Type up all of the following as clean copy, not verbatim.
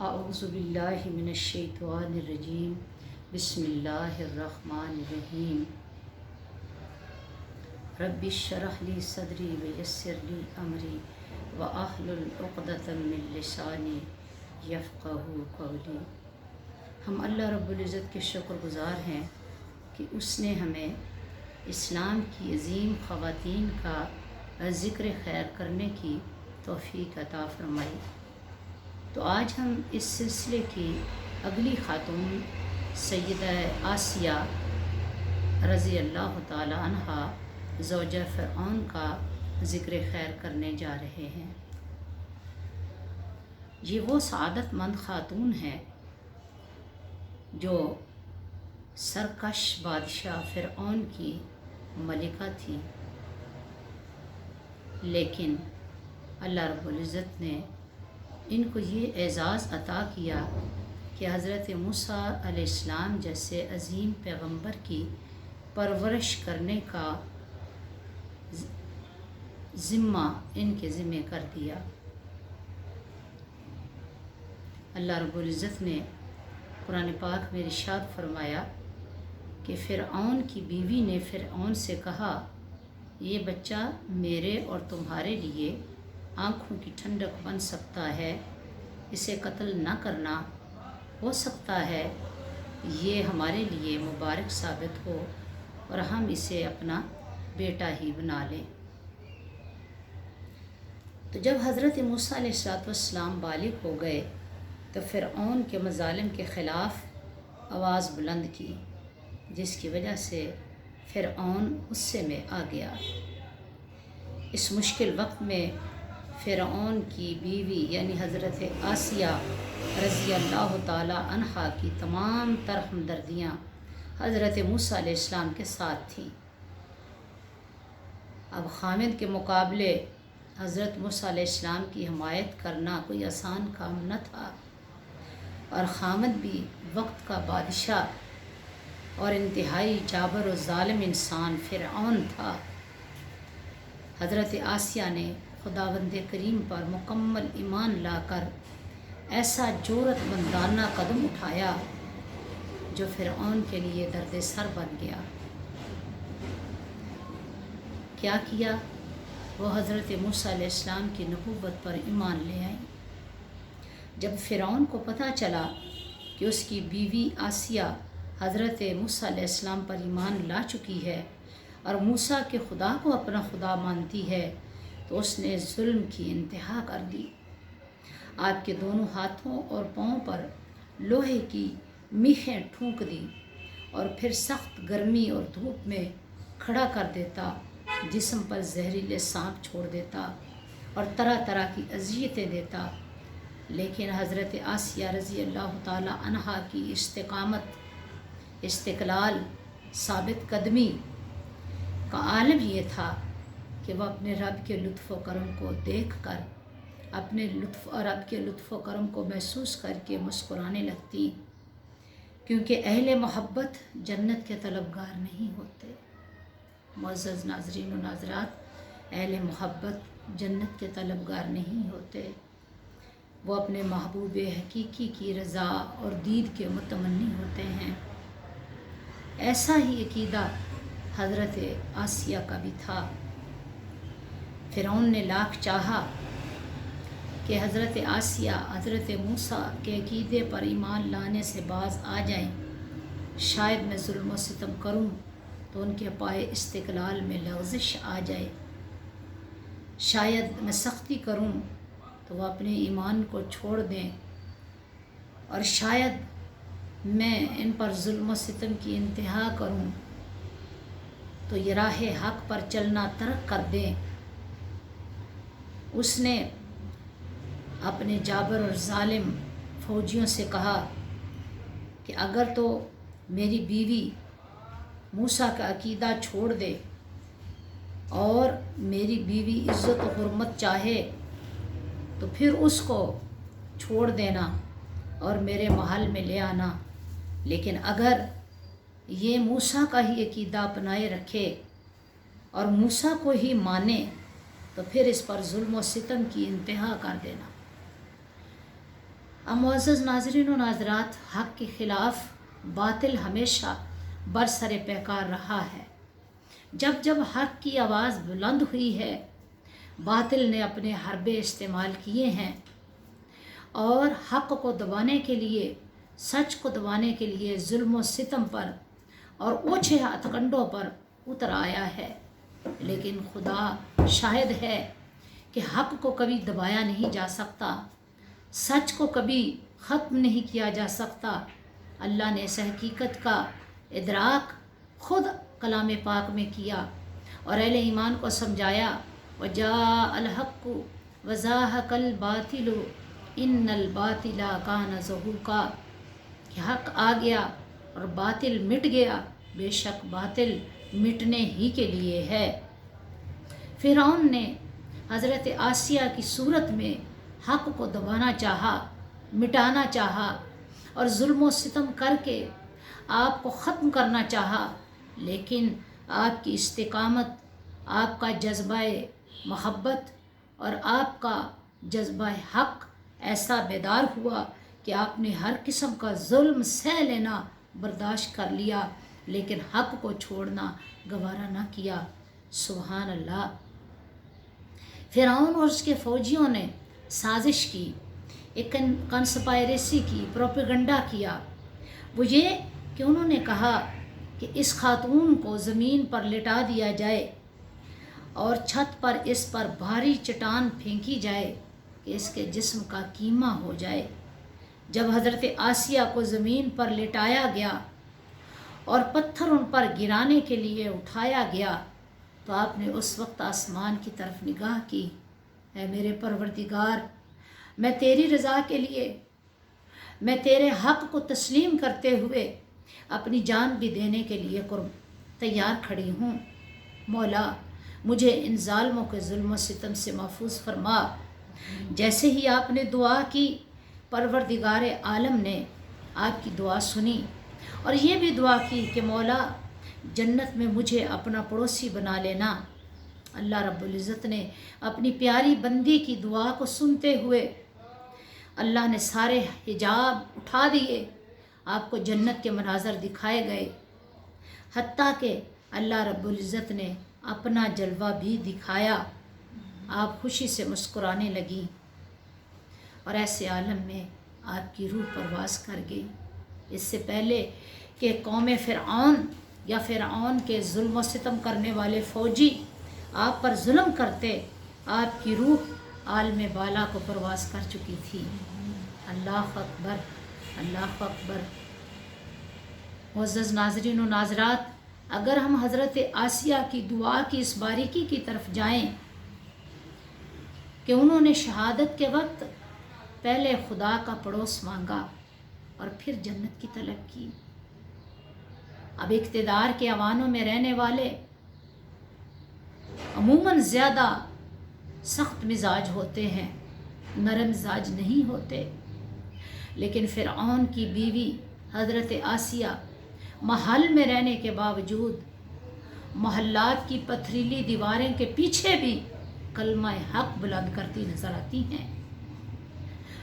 اعوذ باللہ من الشیطان الرجیم بسم اللہ الرحمن الرحیم رب اشرح لی صدری ویسر لی امری واحلل عقدۃ من لسانی یفقہوا قولی۔ ہم اللہ رب العزت کے شکر گزار ہیں کہ اس نے ہمیں اسلام کی عظیم خواتین کا ذکر خیر کرنے کی توفیق عطا فرمائی۔ تو آج ہم اس سلسلے کی اگلی خاتون سیدہ آسیہ رضی اللہ تعالی عنہا زوجہ فرعون کا ذکر خیر کرنے جا رہے ہیں۔ یہ وہ سعادت مند خاتون ہے جو سرکش بادشاہ فرعون کی ملکہ تھی، لیکن اللہ رب العزت نے ان کو یہ اعزاز عطا کیا کہ حضرت موسیٰ علیہ السلام جیسے عظیم پیغمبر کی پرورش کرنے کا ذمہ ان کے ذمہ کر دیا۔ اللہ رب العزت نے قرآن پاک میں ارشاد فرمایا کہ فرعون کی بیوی نے فرعون سے کہا، یہ بچہ میرے اور تمہارے لیے آنکھوں کی ٹھنڈک بن سکتا ہے، اسے قتل نہ کرنا، ہو سکتا ہے یہ ہمارے لیے مبارک ثابت ہو اور ہم اسے اپنا بیٹا ہی بنا لیں۔ تو جب حضرت موسیٰ علیہ السلام بالغ ہو گئے تو فرعون کے مظالم کے خلاف آواز بلند کی، جس کی وجہ سے فرعون غصے میں آ گیا۔ اس مشکل وقت میں فرعون کی بیوی یعنی حضرت آسیہ رضی اللہ تعالی عنہا کی تمام تر ہمدردیاں حضرت موسیٰ علیہ السلام کے ساتھ تھیں۔ اب خامد کے مقابلے حضرت موسیٰ علیہ السلام کی حمایت کرنا کوئی آسان کام نہ تھا، اور خامد بھی وقت کا بادشاہ اور انتہائی جابر و ظالم انسان فرعون تھا۔ حضرت آسیہ نے خداوند کریم پر مکمل ایمان لا کر ایسا جرأت مندانہ قدم اٹھایا جو فرعون کے لیے درد سر بن گیا۔ کیا کیا؟ وہ حضرت موسیٰ علیہ السلام کی نبوت پر ایمان لے آئے۔ جب فرعون کو پتہ چلا کہ اس کی بیوی آسیہ حضرت موسیٰ علیہ السلام پر ایمان لا چکی ہے اور موسیٰ کے خدا کو اپنا خدا مانتی ہے، تو اس نے ظلم کی انتہا کر دی۔ آپ کے دونوں ہاتھوں اور پاؤں پر لوہے کی میخیں ٹھونک دی اور پھر سخت گرمی اور دھوپ میں کھڑا کر دیتا، جسم پر زہریلے سانپ چھوڑ دیتا اور طرح طرح کی اذیتیں دیتا، لیکن حضرت آسیہ رضی اللہ تعالی عنہا کی استقامت، استقلال، ثابت قدمی کا عالم یہ تھا کہ وہ اپنے رب کے لطف و کرم کو دیکھ کر، اپنے رب کے لطف و کرم کو محسوس کر کے مسکرانے لگتی، کیونکہ اہل محبت جنت کے طلبگار نہیں ہوتے۔ معزز ناظرین و ناظرات، اہل محبت جنت کے طلبگار نہیں ہوتے، وہ اپنے محبوب حقیقی کی رضا اور دید کے متمنی ہوتے ہیں۔ ایسا ہی عقیدہ حضرت آسیہ کا بھی تھا۔ فرعون نے لاکھ چاہا کہ حضرت آسیہ حضرت موسیٰ کے عقیدے پر ایمان لانے سے باز آ جائیں، شاید میں ظلم و ستم کروں تو ان کے پائے استقلال میں لغزش آ جائے، شاید میں سختی کروں تو وہ اپنے ایمان کو چھوڑ دیں، اور شاید میں ان پر ظلم و ستم کی انتہا کروں تو یہ راہ حق پر چلنا ترک کر دیں۔ اس نے اپنے جابر اور ظالم فوجیوں سے کہا کہ اگر تو میری بیوی موسیٰ کا عقیدہ چھوڑ دے اور میری بیوی عزت و حرمت چاہے تو پھر اس کو چھوڑ دینا اور میرے محل میں لے آنا، لیکن اگر یہ موسیٰ کا ہی عقیدہ اپنائے رکھے اور موسیٰ کو ہی مانے تو پھر اس پر ظلم و ستم کی انتہا کر دینا۔ अब मुअज़्ज़ज़ नाज़रीन व नाज़रात, हक़ के ख़िलाफ़ बातिल हमेशा बरसरे पैकार रहा है। जब जब हक़ की आवाज़ बुलंद हुई है, बातिल ने अपने हरबे इस्तेमाल किए हैं और हक़ को दबाने के लिए, सच को दबाने के लिए जुल्म व सितम पर और ओछे हथकंडों पर उतर आया है। लेकिन खुदा शाहिद है कि हक़ को कभी दबाया नहीं जा सकता, सच को कभी ख़त्म नहीं किया जा सकता। अल्लाह ने इस हकीकत का इदराक ख़ुद कलाम पाक में किया और अहले ईमान को समझाया, वजाअल हक़्क़ु वज़ाहक़ल बातिलु इन्नल बातिला कान ज़हूक़ा, कि हक़ आ गया और बातिल मिट गया, बेशक बातिल मिटने ही के लिए है। फ़िरऔन ने हज़रत आसिया की सूरत में हक़ को दबाना चाहा, मिटाना चाहा और जुल्म व सितम करके आपको ख़त्म करना चाहा, लेकिन आपकी इस्तिकामत, आपका जज्बाए मोहब्बत और आपका जज्बाए हक़ ऐसा बेदार हुआ कि आपने हर किस्म का जुल्म सह लेना बर्दाश्त कर लिया, लेकिन हक़ को छोड़ना गवारा ना किया। सुभान अल्लाह। फ़िरऔन और उसके फ़ौजियों ने साजिश की, एक कंस्पायरेसी की, प्रोपेगंडा किया। वो ये कि उन्होंने कहा कि इस खातून को ज़मीन पर लिटा दिया जाए और छत पर इस पर भारी चट्टान फेंकी जाए कि इसके जिस्म का कीमा हो जाए। जब हज़रत आसिया को ज़मीन पर लिटाया गया और पत्थर उन पर गिराने के लिए उठाया गया, तो आपने उस वक्त आसमान की तरफ निगाह की, ऐ मेरे परवरदिगार, मैं तेरी रज़ा के लिए, मैं तेरे हक़ को तस्लीम करते हुए अपनी जान भी देने के लिए तैयार खड़ी हूँ। मौला, मुझे इन ज़ालिमों के जुल्म सितम से महफूज फरमा। जैसे ही आपने दुआ की, परवरदिगार आलम ने आपकी दुआ सुनी और ये भी दुआ की कि मौला, जन्नत में मुझे अपना पड़ोसी बना लेना। अल्लाह रब्बुल इज़्ज़त ने अपनी प्यारी बंदी की दुआ को सुनते हुए अल्लाह ने सारे हिजाब उठा दिए, आपको जन्नत के मनाज़र दिखाए गए, हत्ता कि अल्लाह रब्बुल इज़्ज़त ने अपना जलवा भी दिखाया। आप खुशी से मुस्कुराने लगी और ऐसे आलम में आपकी रूह परवाज़ कर गई। इससे पहले कि कौम फ़िरऔन या फ़िरऔन के जुल्म व सितम करने वाले फ़ौजी आप पर जुल्म करते, आपकी रूह आलम बाला को परवाज़ कर चुकी थी। अल्लाह अकबर, अल्लाह अकबर। मुअज़्ज़ज़ नाज़रीन व नाज़रात, अगर हम हज़रत आसिया की दुआ की इस बारीकी की तरफ जाएं कि उन्होंने शहादत के वक्त पहले खुदा का पड़ोस मांगा और फिर जन्नत की तलब की। अब इक़्तिदार के अवानों में रहने वाले अमूमन ज़्यादा सख्त मिजाज होते हैं, नरम मिजाज नहीं होते। लेकिन फ़िरऔन की बीवी हज़रत आसिया महल में रहने के बावजूद महल्लात की पथरीली दीवारें के पीछे भी कलमा हक़ बुलंद करती नज़र आती हैं।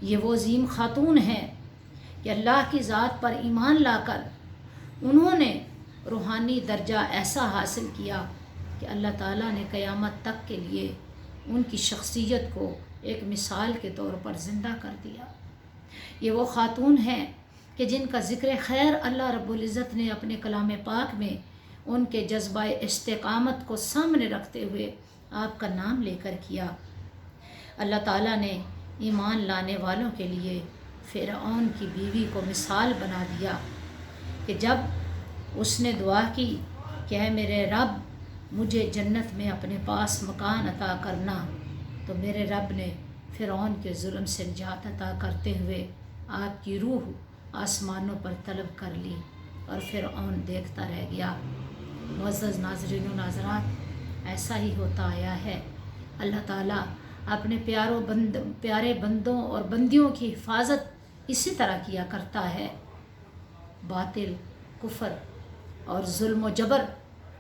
ये वो अज़ीम खातून हैं कि अल्लाह की ज़ात पर ईमान लाकर उन्होंने रूहानी दर्जा ऐसा हासिल किया कि अल्लाह ताला ने क़यामत तक के लिए उनकी शख्सियत को एक मिसाल के तौर पर ज़िंदा कर दिया। ये वो खातून हैं कि जिनका ज़िक्र खैर अल्लाह रब्बुल इज़्ज़त ने अपने कलाम पाक में उनके जज्बा इस्तिकामत को सामने रखते हुए आपका नाम लेकर किया। अल्लाह ताला ने ईमान लाने वालों के लिए फ़िरऔन की बीवी को मिसाल बना दिया कि जब उसने दुआ की कि ऐ मेरे रब, मुझे जन्नत में अपने पास मकान अता करना, तो मेरे रब ने फ़िरऔन के जुल्म से निजात अता करते हुए आपकी रूह आसमानों पर तलब कर ली और फ़िरऔन देखता रह गया। मुअज़्ज़ज़ नाज़रीन व नाज़रात, ऐसा ही होता आया है। अल्लाह ताला अपने प्यारे बंदों और बंदियों की हिफाजत इसी तरह किया करता है। बातिल, कुफ़र और जुल्म व जबर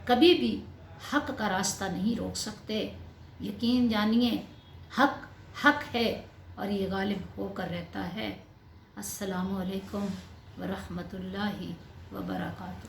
कभी भी हक़ का रास्ता नहीं रोक सकते। यकीन जानिए, हक़ हक़ है और ये गालिब होकर रहता है। السلام علیکم ورحمۃ اللہ وبرکاتہ۔